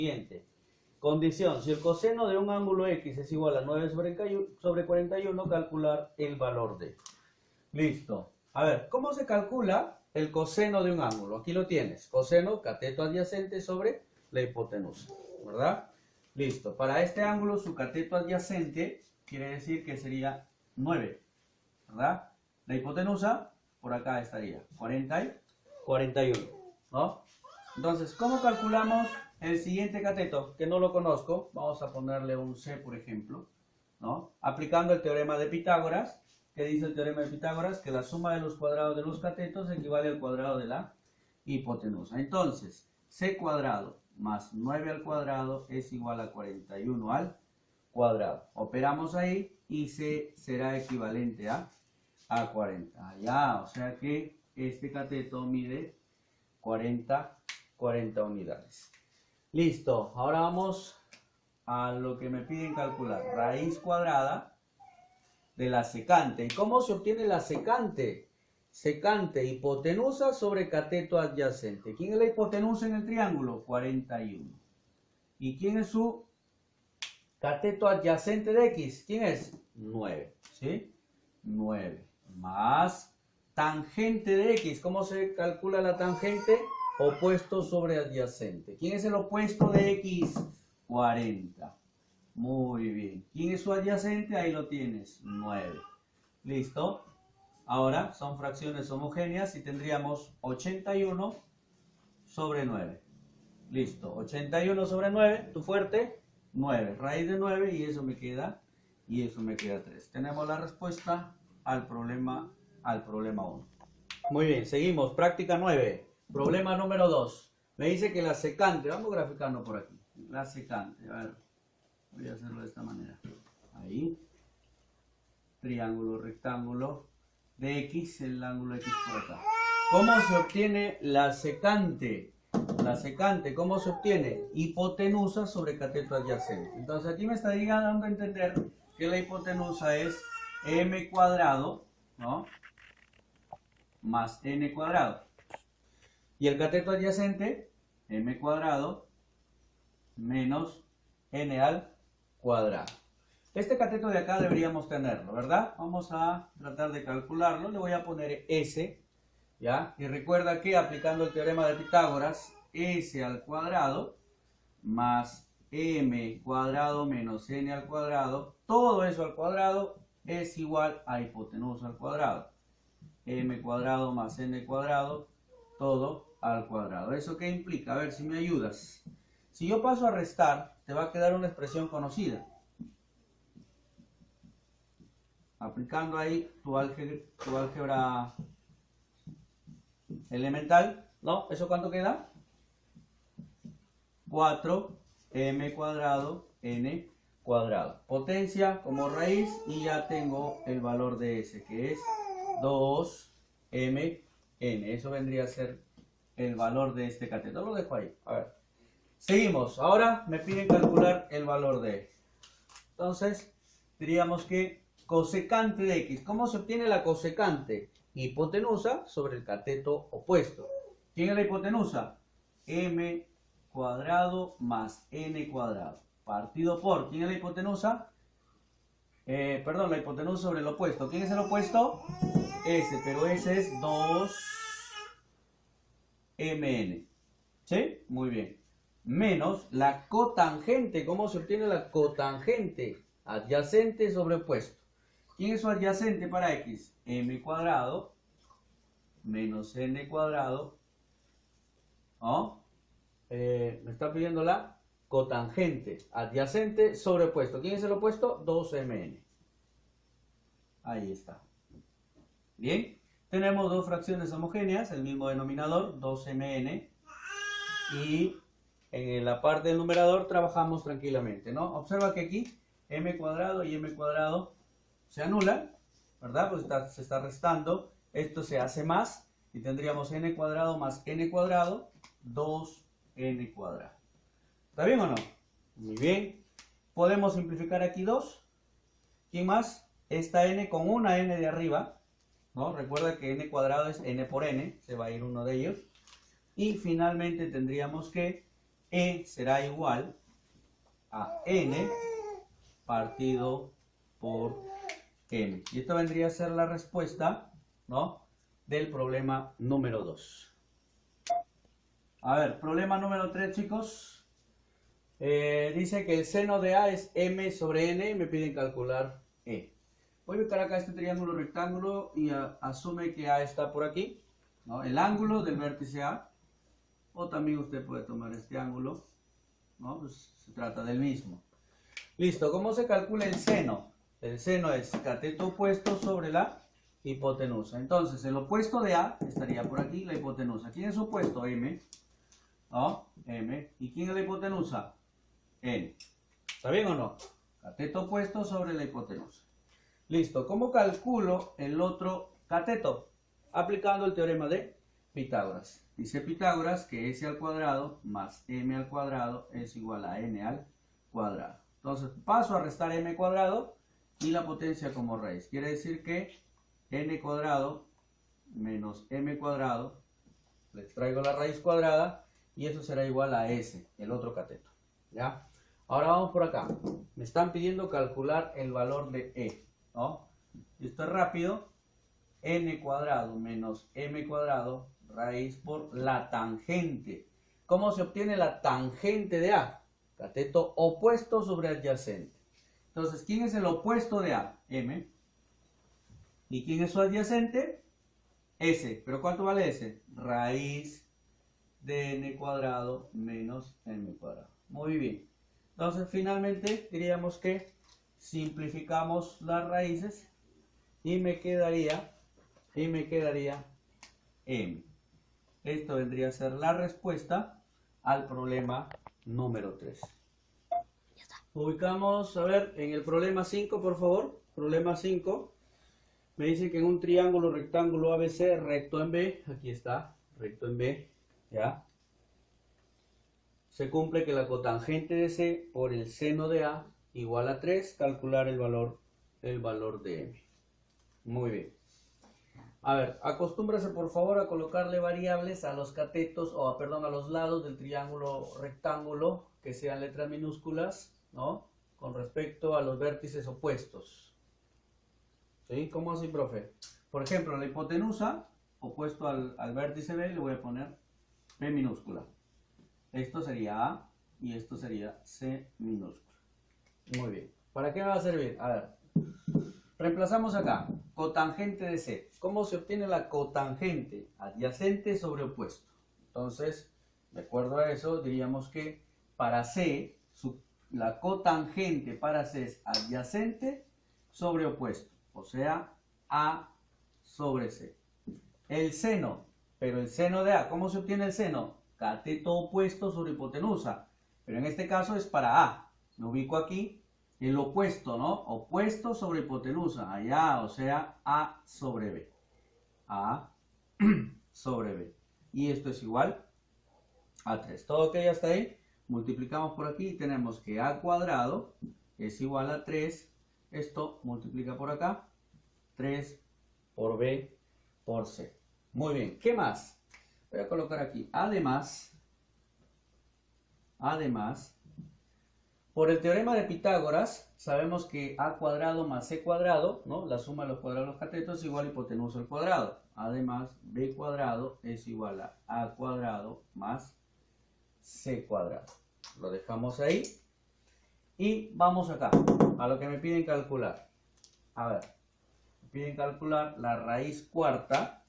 Siguiente. Condición, si el coseno de un ángulo X es igual a 9 sobre 41, calcular el valor de. Listo. A ver, ¿cómo se calcula el coseno de un ángulo? Aquí lo tienes. Coseno, cateto adyacente sobre la hipotenusa, ¿verdad? Listo. Para este ángulo, su cateto adyacente quiere decir que sería 9, ¿verdad? La hipotenusa, por acá estaría 40 y 41, ¿no? Entonces, ¿cómo calculamos el siguiente cateto? Que no lo conozco. Vamos a ponerle un C, por ejemplo, ¿no? Aplicando el teorema de Pitágoras. ¿Qué dice el teorema de Pitágoras? Que la suma de los cuadrados de los catetos equivale al cuadrado de la hipotenusa. Entonces, C cuadrado más 9 al cuadrado es igual a 41 al cuadrado. Operamos ahí y C será equivalente a 40. Ya, o sea que este cateto mide 40 unidades. Listo, ahora vamos a lo que me piden calcular. Raíz cuadrada de la secante. ¿Y cómo se obtiene la secante? Secante, hipotenusa sobre cateto adyacente. ¿Quién es la hipotenusa en el triángulo? 41. ¿Y quién es su cateto adyacente de X? ¿Quién es? 9. ¿Sí? 9. Más tangente de X. ¿Cómo se calcula la tangente? Opuesto sobre adyacente. ¿Quién es el opuesto de X? 40. Muy bien. ¿Quién es su adyacente? Ahí lo tienes. 9. ¿Listo? Ahora son fracciones homogéneas y tendríamos 81 sobre 9. Listo. 81 sobre 9. ¿Tu fuerte? 9. Raíz de 9 y eso me queda 3. Tenemos la respuesta al problema 1. Muy bien. Seguimos. Práctica 9. Problema número 2. Me dice que la secante, vamos graficando por aquí. La secante, a ver, voy a hacerlo de esta manera. Ahí. Triángulo, rectángulo de X, el ángulo X por acá. ¿Cómo se obtiene la secante? La secante, ¿cómo se obtiene? Hipotenusa sobre cateto adyacente. Entonces aquí me está dando a entender que la hipotenusa es m cuadrado, ¿no? Más n cuadrado. Y el cateto adyacente, m cuadrado menos n al cuadrado. Este cateto de acá deberíamos tenerlo, ¿verdad? Vamos a tratar de calcularlo. Le voy a poner S, ¿ya? Y recuerda que aplicando el teorema de Pitágoras, S al cuadrado más m cuadrado menos n al cuadrado, todo eso al cuadrado es igual a hipotenusa al cuadrado. M cuadrado más n cuadrado, todo al cuadrado. ¿Eso qué implica? A ver si me ayudas. Si yo paso a restar, te va a quedar una expresión conocida. Aplicando ahí tu álgebra elemental, ¿no? ¿Eso cuánto queda? 4m cuadrado n cuadrado. Potencia como raíz y ya tengo el valor de S, que es 2mn. Eso vendría a ser el valor de este cateto. Lo dejo ahí. A ver. Seguimos. Ahora me piden calcular el valor de. Entonces, diríamos que cosecante de X. ¿Cómo se obtiene la cosecante? Hipotenusa sobre el cateto opuesto. ¿Quién es la hipotenusa? M cuadrado más n cuadrado. Partido por. ¿Quién es la hipotenusa? La hipotenusa sobre el opuesto. ¿Quién es el opuesto? S, pero S es 2mn. ¿Sí? Muy bien. Menos la cotangente. ¿Cómo se obtiene la cotangente? Adyacente sobre opuesto. ¿Quién es su adyacente para X? M cuadrado menos n cuadrado. ¿No? Me está pidiendo la cotangente. Adyacente sobre opuesto. ¿Quién es el opuesto? 2mn. Ahí está. Bien. Tenemos dos fracciones homogéneas, el mismo denominador, 2mn. Y en la parte del numerador trabajamos tranquilamente, ¿no? Observa que aquí m cuadrado y m cuadrado se anulan, ¿verdad? Pues se está restando. Esto se hace más y tendríamos n cuadrado más n cuadrado, 2n cuadrado. ¿Está bien o no? Muy bien. Podemos simplificar aquí 2. ¿Quién más? Esta n con una n de arriba, ¿no? Recuerda que n cuadrado es n por n, se va a ir uno de ellos. Y finalmente tendríamos que E será igual a N partido por M. Y esto vendría a ser la respuesta, ¿no?, del problema número 2. A ver, problema número 3, chicos. Dice que el seno de A es M sobre N y me piden calcular E. Voy a ubicar acá este triángulo rectángulo y asume que A está por aquí, ¿no?, el ángulo del vértice A. O también usted puede tomar este ángulo, ¿no? Pues se trata del mismo. Listo, ¿cómo se calcula el seno? El seno es cateto opuesto sobre la hipotenusa. Entonces, el opuesto de A estaría por aquí, la hipotenusa. ¿Quién es su opuesto? M, ¿no? M. ¿Y quién es la hipotenusa? N. ¿Está bien o no? Cateto opuesto sobre la hipotenusa. Listo, ¿cómo calculo el otro cateto? Aplicando el teorema de Pitágoras. Dice Pitágoras que S al cuadrado más M al cuadrado es igual a N al cuadrado. Entonces paso a restar M cuadrado y la potencia como raíz. Quiere decir que N cuadrado menos M cuadrado, le extraigo la raíz cuadrada y eso será igual a S, el otro cateto. ¿Ya? Ahora vamos por acá. Me están pidiendo calcular el valor de E, ¿no? Esto es rápido. N cuadrado menos M cuadrado raíz por la tangente. ¿Cómo se obtiene la tangente de A? Cateto opuesto sobre adyacente. Entonces, ¿quién es el opuesto de A? M. ¿Y quién es su adyacente? S. ¿Pero cuánto vale S? Raíz de N cuadrado menos M cuadrado. Muy bien. Entonces, finalmente, diríamos que simplificamos las raíces y me quedaría M. Esto vendría a ser la respuesta al problema número 3. Ubicamos, a ver, en el problema 5, por favor. Problema 5. Me dice que en un triángulo rectángulo ABC recto en B, aquí está, recto en B, ¿ya? Se cumple que la cotangente de C por el seno de A igual a 3, calcular el valor de M. Muy bien. A ver, acostúmbrase por favor a colocarle variables a los catetos, a los lados del triángulo rectángulo, que sean letras minúsculas, ¿no?, con respecto a los vértices opuestos. ¿Sí? ¿Cómo así, profe? Por ejemplo, la hipotenusa, opuesto al vértice B, le voy a poner B minúscula. Esto sería A y esto sería C minúscula. Muy bien. ¿Para qué me va a servir? A ver. Reemplazamos acá, cotangente de C. ¿Cómo se obtiene la cotangente? Adyacente sobre opuesto. Entonces, de acuerdo a eso, diríamos que para C, la cotangente para C es adyacente sobre opuesto. O sea, A sobre C. El seno, pero el seno de A, ¿cómo se obtiene el seno? Cateto opuesto sobre hipotenusa. Pero en este caso es para A. Me ubico aquí. El opuesto, ¿no? Opuesto sobre hipotenusa. Allá, o sea, A sobre B. A sobre B. Y esto es igual a 3. ¿Todo ok hasta ahí? Multiplicamos por aquí y tenemos que A cuadrado es igual a 3. Esto multiplica por acá. 3 por B por C. Muy bien. ¿Qué más? Voy a colocar aquí. Además, por el teorema de Pitágoras, sabemos que A cuadrado más C cuadrado, ¿no?, la suma de los cuadrados de los catetos es igual a hipotenusa al cuadrado. Además, B cuadrado es igual a A cuadrado más C cuadrado. Lo dejamos ahí. Y vamos acá, a lo que me piden calcular. A ver, me piden calcular la raíz cuarta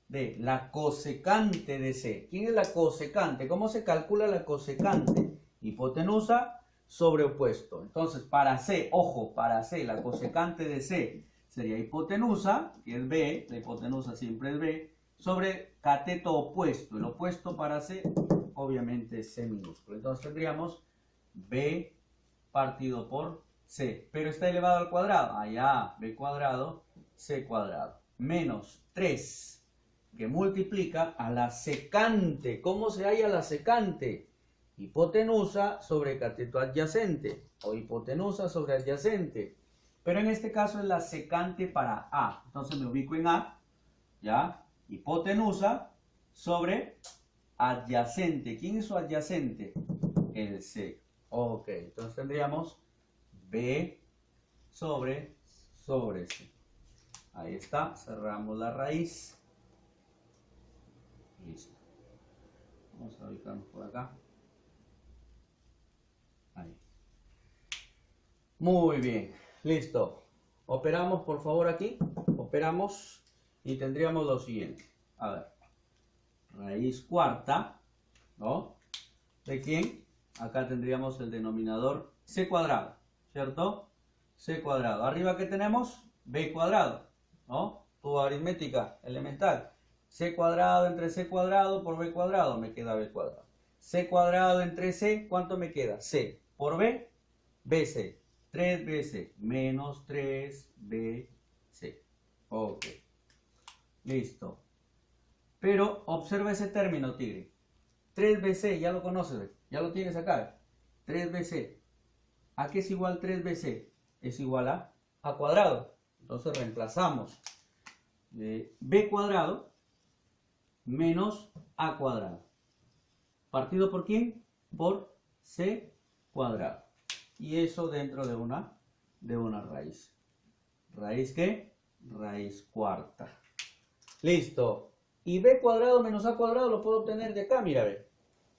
de la cosecante de C. ¿Quién es la cosecante? ¿Cómo se calcula la cosecante? Hipotenusa sobre opuesto. Entonces, para C, ojo, para C, la cosecante de C sería hipotenusa, que es B, la hipotenusa siempre es B, sobre cateto opuesto. El opuesto para C, obviamente, es C minúsculo. Entonces tendríamos B partido por C. Pero está elevado al cuadrado. Allá, B cuadrado, C cuadrado. Menos 3. Que multiplica a la secante. ¿Cómo se halla la secante? Hipotenusa sobre cateto adyacente o hipotenusa sobre adyacente. Pero en este caso es la secante para A. Entonces me ubico en A, ¿ya? Hipotenusa sobre adyacente. ¿Quién es su adyacente? El C. Ok, entonces tendríamos B sobre C. Ahí está, cerramos la raíz. Listo. Vamos a ubicarnos por acá. Ahí. Muy bien, listo. Operamos por favor aquí. Operamos y tendríamos lo siguiente. A ver. Raíz cuarta, ¿no? ¿De quién? Acá tendríamos el denominador C cuadrado, ¿cierto? C cuadrado. Arriba, ¿qué tenemos? B cuadrado, ¿no? Tu aritmética elemental. C cuadrado entre C cuadrado por B cuadrado, me queda B cuadrado. C cuadrado entre C, ¿cuánto me queda? C por B, BC. 3BC menos 3BC. Ok. Listo. Pero observa ese término, tigre. 3BC, ya lo conoces, ya lo tienes acá. 3BC. ¿A qué es igual 3BC? Es igual a cuadrado. Entonces reemplazamos B cuadrado menos A cuadrado. ¿Partido por quién? Por C cuadrado. Y eso dentro de una raíz. ¿Raíz qué? Raíz cuarta. Listo. Y B cuadrado menos A cuadrado lo puedo obtener de acá, mira, ve.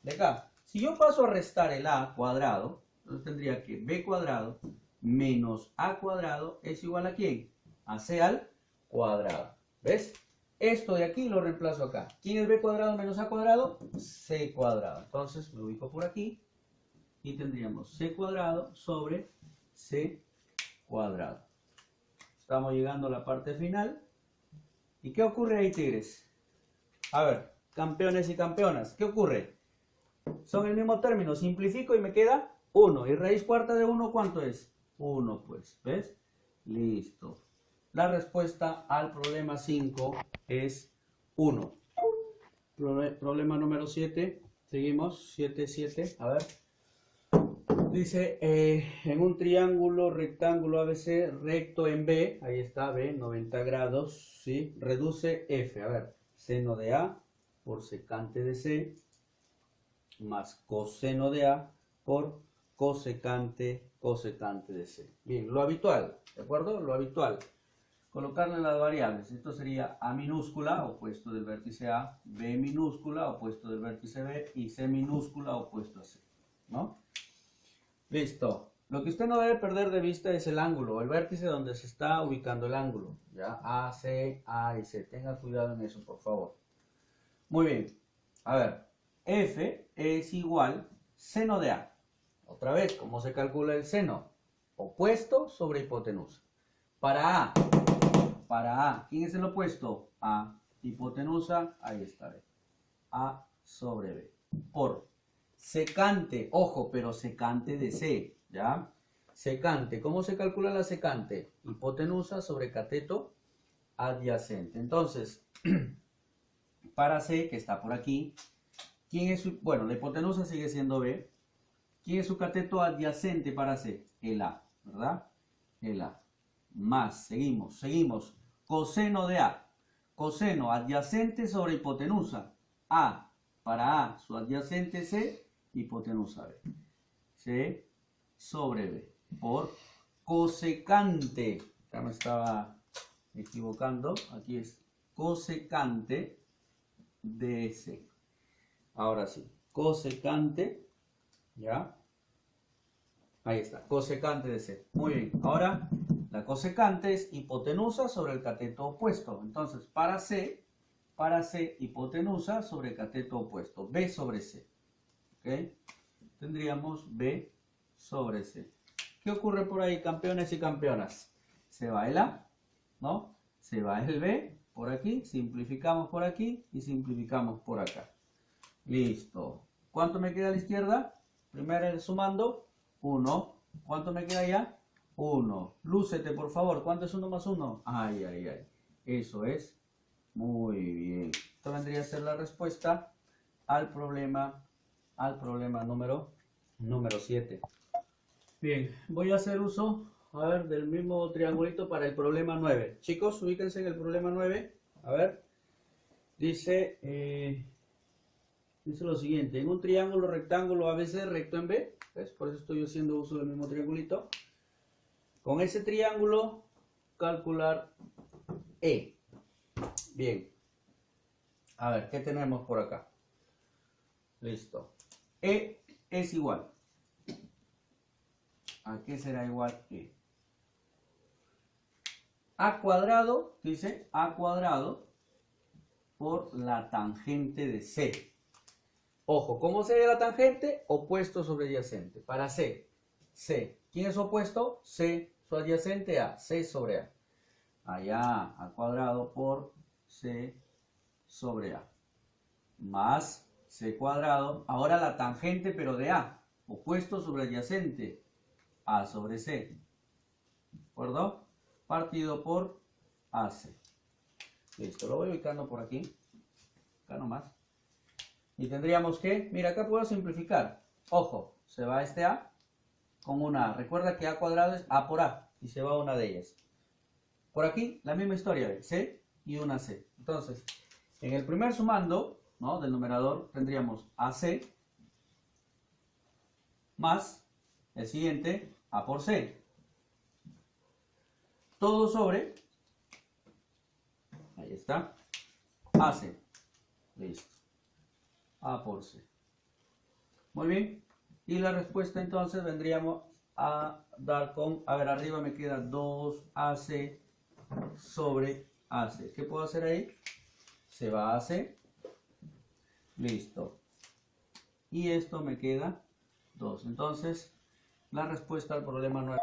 De acá. Si yo paso a restar el A cuadrado, entonces tendría que B cuadrado menos A cuadrado es igual a ¿quién? A C al cuadrado. ¿Ves? Esto de aquí lo reemplazo acá. ¿Quién es B cuadrado menos A cuadrado? C cuadrado. Entonces me ubico por aquí y tendríamos C cuadrado sobre C cuadrado. Estamos llegando a la parte final. ¿Y qué ocurre ahí, tigres? A ver, campeones y campeonas, ¿qué ocurre? Son el mismo término, simplifico y me queda 1. ¿Y raíz cuarta de 1 cuánto es? 1, pues, ¿ves? Listo. La respuesta al problema 5 es 1. Problema número 7, seguimos, 7, 7, a ver. Dice, en un triángulo rectángulo ABC recto en B, ahí está B, 90 grados, ¿sí? Reduce F, a ver, seno de A por secante de C, más coseno de A por cosecante de C. Bien, lo habitual, ¿de acuerdo? Lo habitual. Colocarle las variables. Esto sería A minúscula, opuesto del vértice A, B minúscula, opuesto del vértice B, y C minúscula, opuesto a C, ¿no? Listo. Lo que usted no debe perder de vista es el ángulo, el vértice donde se está ubicando el ángulo. ¿Ya? A, C, A y C. Tenga cuidado en eso, por favor. Muy bien. A ver. F es igual seno de A. Otra vez, ¿cómo se calcula el seno? Opuesto sobre hipotenusa. Para A, ¿quién es el opuesto? A, hipotenusa, ahí está, B. A sobre B. Por secante, ojo, pero secante de C, ¿ya? Secante, ¿cómo se calcula la secante? Hipotenusa sobre cateto adyacente. Entonces, para C, que está por aquí, ¿quién es su, bueno, la hipotenusa sigue siendo B. ¿Quién es su cateto adyacente para C? El A, ¿verdad? El A. Más, seguimos. Coseno de A. Coseno adyacente sobre hipotenusa. A, para A, su adyacente C, hipotenusa B. C sobre B. Por cosecante. Acá me estaba equivocando. Aquí es cosecante de C. Ahora sí. Cosecante. ¿Ya? Ahí está. Cosecante de C. Muy bien. Ahora, la cosecante es hipotenusa sobre el cateto opuesto. Entonces, para C, hipotenusa sobre cateto opuesto. B sobre C. ¿Ok? Tendríamos B sobre C. ¿Qué ocurre por ahí, campeones y campeonas? Se va el A, ¿no? Se va el B por aquí, simplificamos por aquí y simplificamos por acá. Listo. ¿Cuánto me queda a la izquierda? Primero sumando, 1. ¿Cuánto me queda allá? 1. Lúcete, por favor. ¿Cuánto es 1 más 1? Ay. Eso es. Muy bien. Esto vendría a ser la respuesta al problema número 7. Bien, voy a hacer uso, a ver, del mismo triangulito para el problema 9. Chicos, ubíquense en el problema 9. A ver. Dice, dice lo siguiente, en un triángulo rectángulo ABC recto en B, ¿ves? Por eso estoy haciendo uso del mismo triangulito. Con ese triángulo, calcular E. Bien. A ver, ¿qué tenemos por acá? Listo. E es igual. ¿A qué será igual E? A cuadrado, dice, A cuadrado por la tangente de C. Ojo, ¿cómo sería la tangente? Opuesto sobre adyacente. Para C, C. ¿Quién es opuesto? C. Su adyacente A, C sobre A. Allá, A cuadrado por C sobre A. Más C cuadrado. Ahora la tangente, pero de A. Opuesto sobre adyacente. A sobre C. ¿De acuerdo? Partido por AC. Listo, lo voy ubicando por aquí. Acá nomás. Y tendríamos que, mira, acá puedo simplificar. Ojo, se va este A con una A. Recuerda que A cuadrado es A por A. Y se va una de ellas. Por aquí, la misma historia, ¿ves? C y una C. Entonces, en el primer sumando, ¿no?, del numerador, tendríamos AC más el siguiente, A por C. Todo sobre, ahí está, AC. Listo. A por C. Muy bien. Y la respuesta entonces vendríamos a dar con, a ver, arriba me queda 2AC sobre AC. ¿Qué puedo hacer ahí? Se va a AC. Listo. Y esto me queda 2. Entonces, la respuesta al problema no es...